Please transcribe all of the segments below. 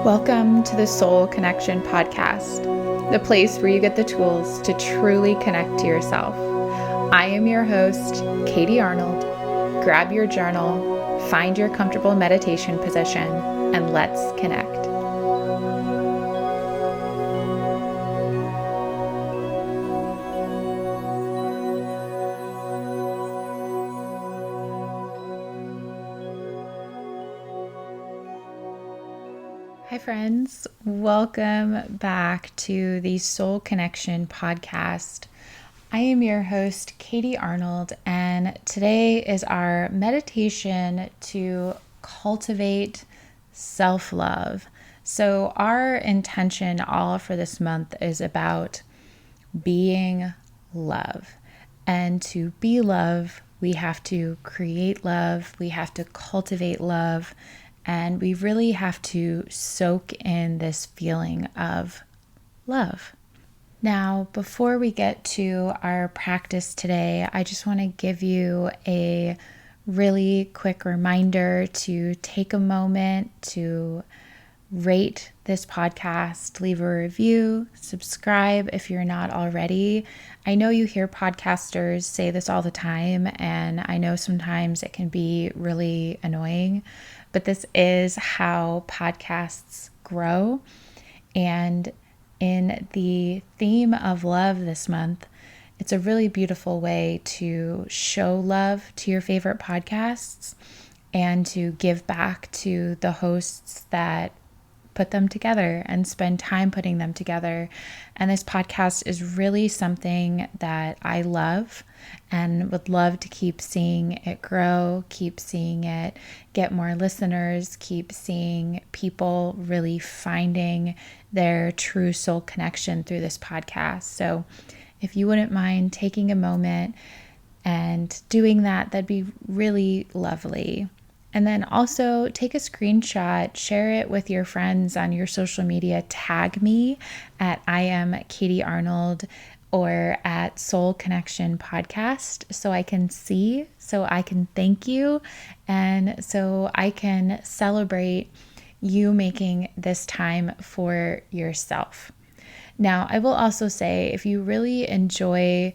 Welcome to the Soul Connection Podcast, the place where you get the tools to truly connect to yourself. I am your host, Katie Arnold. Grab your journal, find your comfortable meditation position, and let's connect. Hi friends, welcome back to the Soul Connection Podcast. I am your host, Katie Arnold, and today is our meditation to cultivate self-love. So our intention all for this month is about being love. And to be love, we have to create love, we have to cultivate love, and we really have to soak in this feeling of love. Now, before we get to our practice today, I just want to give you a really quick reminder to take a moment to rate this podcast, leave a review, subscribe if you're not already. I know you hear podcasters say this all the time, and I know sometimes it can be really annoying, but this is how podcasts grow. And in the theme of love this month, it's a really beautiful way to show love to your favorite podcasts and to give back to the hosts that put them together and spend time putting them together. And this podcast is really something that I love and would love to keep seeing it grow, keep seeing it get more listeners, keep seeing people really finding their true soul connection through this podcast. So if you wouldn't mind taking a moment and doing that, that'd be really lovely. And then also take a screenshot, share it with your friends on your social media, tag me at I am Katie Arnold or at Soul Connection Podcast so I can see, so I can thank you, and so I can celebrate you making this time for yourself. Now, I will also say, if you really enjoy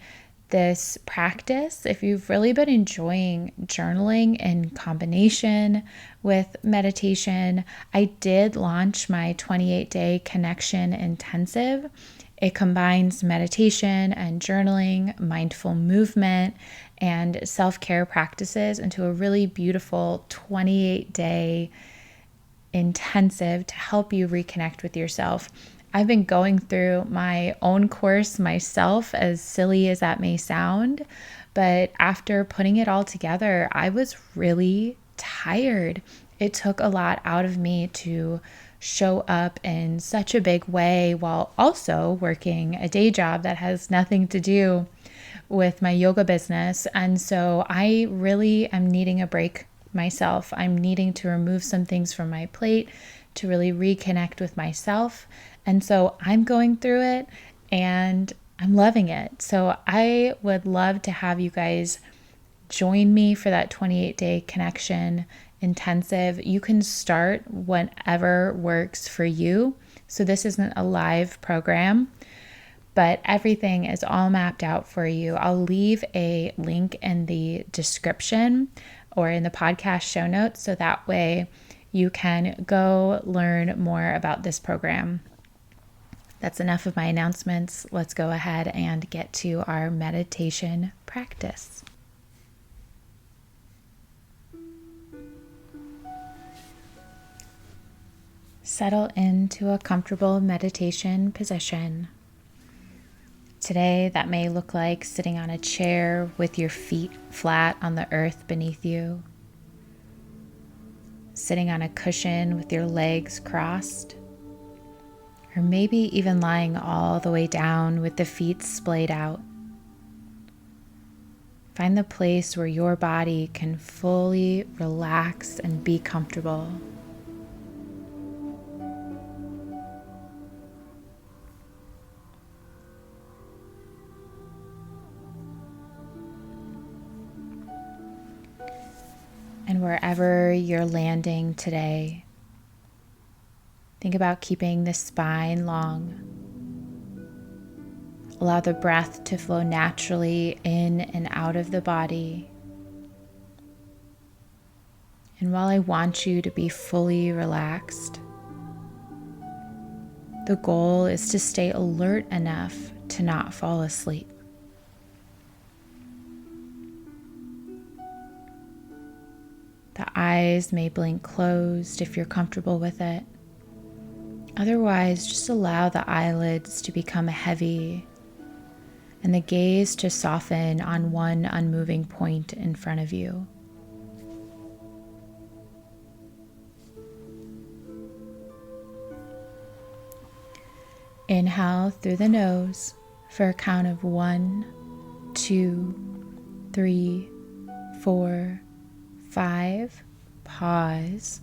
this practice, if you've really been enjoying journaling in combination with meditation, I did launch my 28-day connection intensive. It combines meditation and journaling, mindful movement, and self-care practices into a really beautiful 28-day intensive to help you reconnect with yourself. I've been going through my own course myself, as silly as that may sound, but after putting it all together, I was really tired. It took a lot out of me to show up in such a big way while also working a day job that has nothing to do with my yoga business. And so I really am needing a break myself. I'm needing to remove some things from my plate to really reconnect with myself. And so I'm going through it and I'm loving it. So I would love to have you guys join me for that 28-day connection intensive. You can start whenever works for you. So this isn't a live program, but everything is all mapped out for you. I'll leave a link in the description or in the podcast show notes, so that way you can go learn more about this program. That's enough of my announcements. Let's go ahead and get to our meditation practice. Settle into a comfortable meditation position. Today, that may look like sitting on a chair with your feet flat on the earth beneath you, sitting on a cushion with your legs crossed, or maybe even lying all the way down with the feet splayed out. Find the place where your body can fully relax and be comfortable. And wherever you're landing today, Think about keeping the spine long. Allow the breath to flow naturally in and out of the body. And while I want you to be fully relaxed, the goal is to stay alert enough to not fall asleep. The eyes may blink closed if you're comfortable with it. Otherwise, just allow the eyelids to become heavy and the gaze to soften on one unmoving point in front of you. Inhale through the nose for a count of 1, 2, 3, 4, 5. Pause.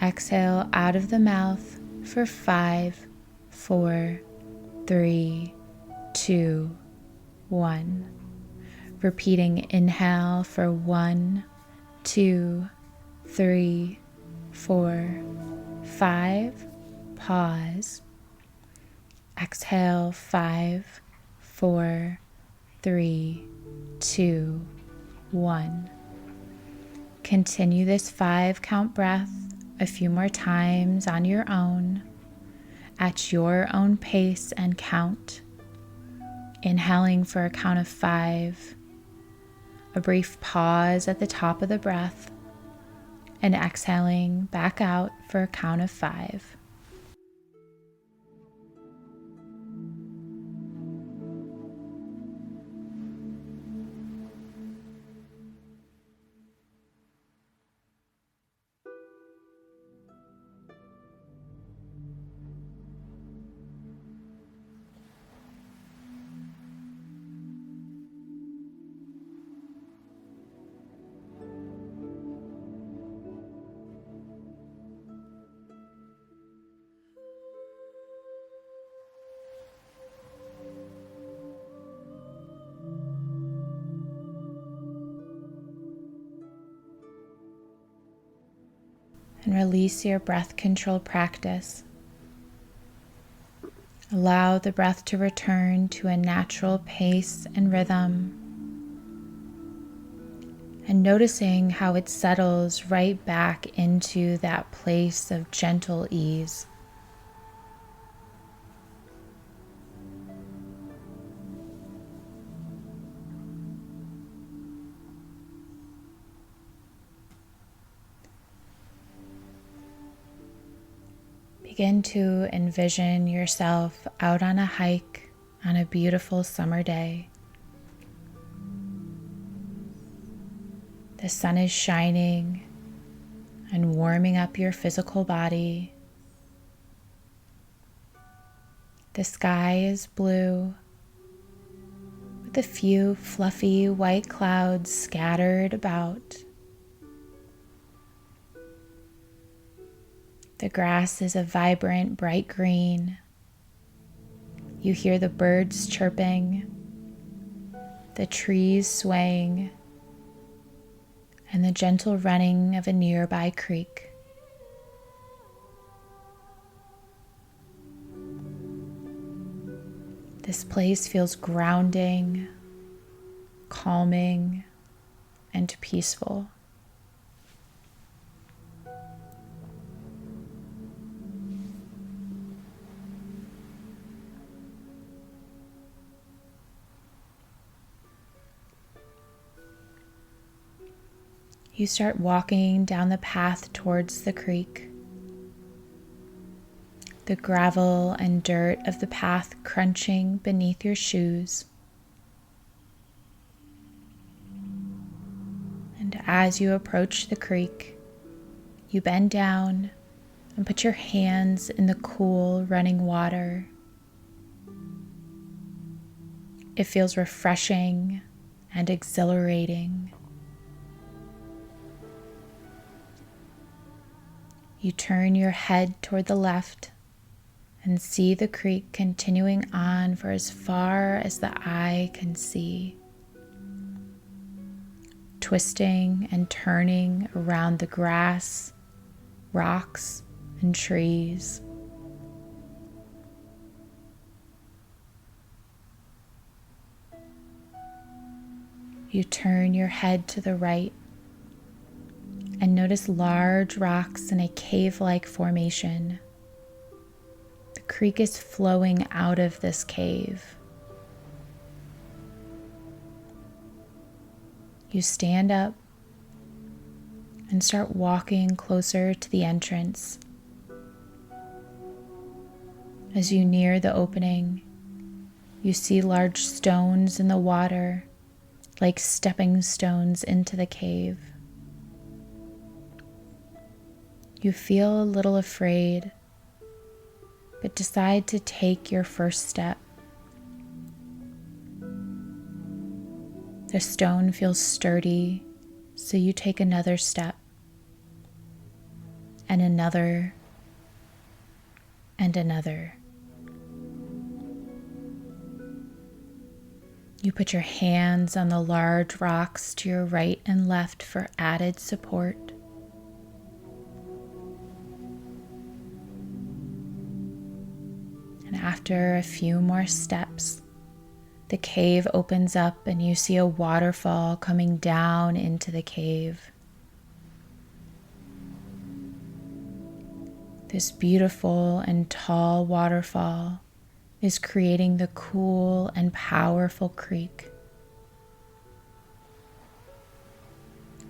Exhale out of the mouth for 5, 4, 3, 2, 1. Repeating inhale for 1, 2, 3, 4, 5. Pause. Exhale 5, 4, 3, 2, 1. Continue this 5 count breath a few more times on your own, at your own pace and count. Inhaling for a count of 5, a brief pause at the top of the breath, and exhaling back out for a count of 5. And release your breath control practice. Allow the breath to return to a natural pace and rhythm, and noticing how it settles right back into that place of gentle ease. Begin to envision yourself out on a hike on a beautiful summer day. The sun is shining and warming up your physical body. The sky is blue with a few fluffy white clouds scattered about. The grass is a vibrant, bright green. You hear the birds chirping, the trees swaying, and the gentle running of a nearby creek. This place feels grounding, calming, and peaceful. You start walking down the path towards the creek. The gravel and dirt of the path crunching beneath your shoes. And as you approach the creek, you bend down and put your hands in the cool running water. It feels refreshing and exhilarating. You turn your head toward the left and see the creek continuing on for as far as the eye can see, twisting and turning around the grass, rocks, and trees. You turn your head to the right and notice large rocks in a cave-like formation. The creek is flowing out of this cave. You stand up and start walking closer to the entrance. As you near the opening, you see large stones in the water, like stepping stones into the cave. You feel a little afraid, but decide to take your first step. The stone feels sturdy, so you take another step, and another, and another. You put your hands on the large rocks to your right and left for added support. And after a few more steps, the cave opens up and you see a waterfall coming down into the cave. This beautiful and tall waterfall is creating the cool and powerful creek.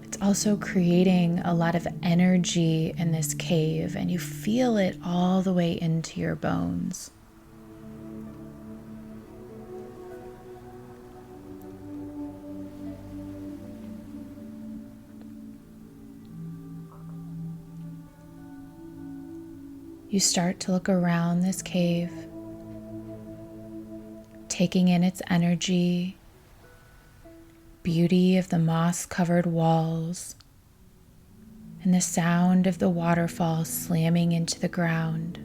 It's also creating a lot of energy in this cave, and you feel it all the way into your bones. You start to look around this cave, taking in its energy, beauty of the moss-covered walls, and the sound of the waterfall slamming into the ground.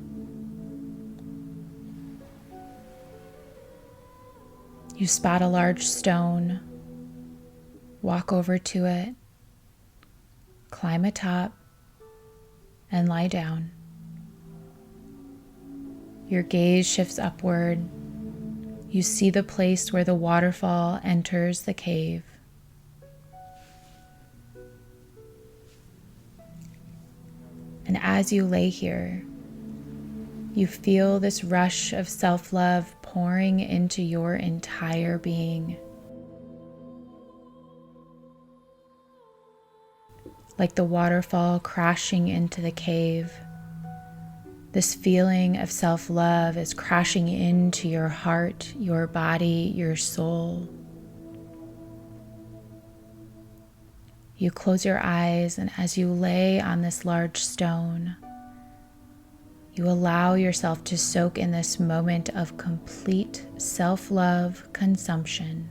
You spot a large stone, walk over to it, climb atop, and lie down. Your gaze shifts upward. You see the place where the waterfall enters the cave. And as you lay here, you feel this rush of self-love pouring into your entire being. Like the waterfall crashing into the cave, this feeling of self-love is crashing into your heart, your body, your soul. You close your eyes, and as you lay on this large stone, you allow yourself to soak in this moment of complete self-love consumption.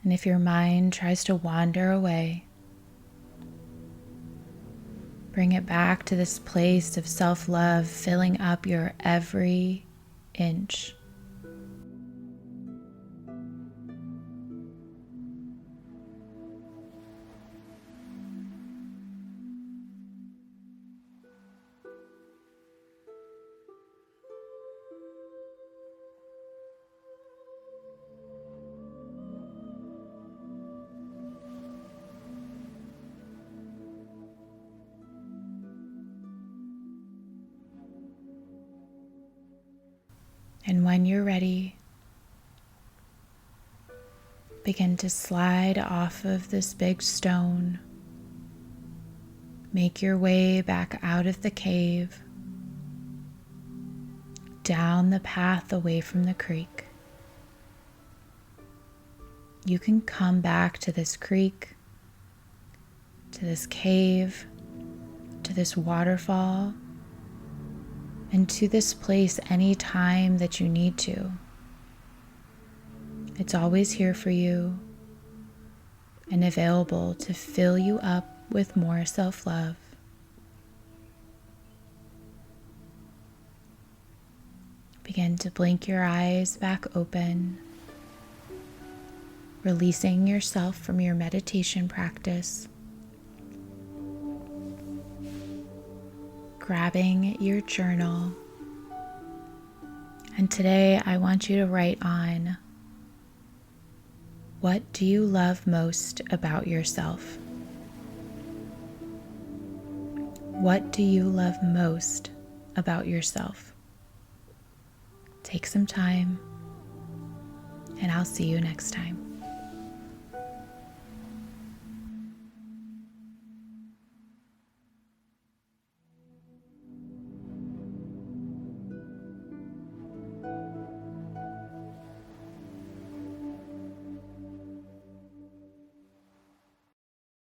And if your mind tries to wander away, bring it back to this place of self-love filling up your every inch. And when you're ready, begin to slide off of this big stone. Make your way back out of the cave, down the path away from the creek. you can come back to this creek, to this cave, to this waterfall, and to this place anytime that you need to. It's always here for you and available to fill you up with more self-love. Begin to blink your eyes back open, releasing yourself from your meditation practice. Grabbing your journal. And today I want you to write on, what do you love most about yourself? What do you love most about yourself? Take some time, and I'll see you next time.